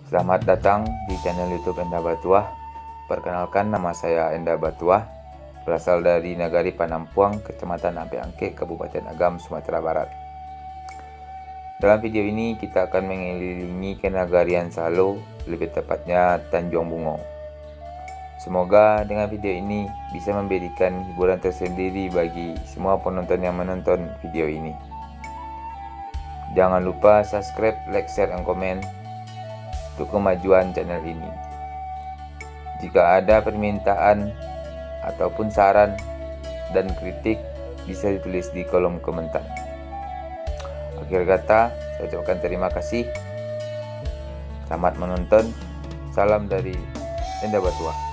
Selamat datang di channel YouTube Enda Batuah. Perkenalkan, nama saya Enda Batuah, berasal dari Nagari Panampuang, Kecamatan Ampe Angke, Kabupaten Agam, Sumatera Barat. Dalam video ini kita akan mengelilingi Kenagarian Salo, lebih tepatnya Tanjung Bungo. Semoga dengan video ini bisa memberikan hiburan tersendiri bagi semua penonton yang menonton video ini. Jangan lupa subscribe, like, share, dan komen untuk kemajuan channel ini. Jika ada permintaan ataupun saran dan kritik, bisa ditulis di kolom komentar. Akhir kata, saya ucapkan terima kasih. Selamat menonton. Salam dari Enda Batuah.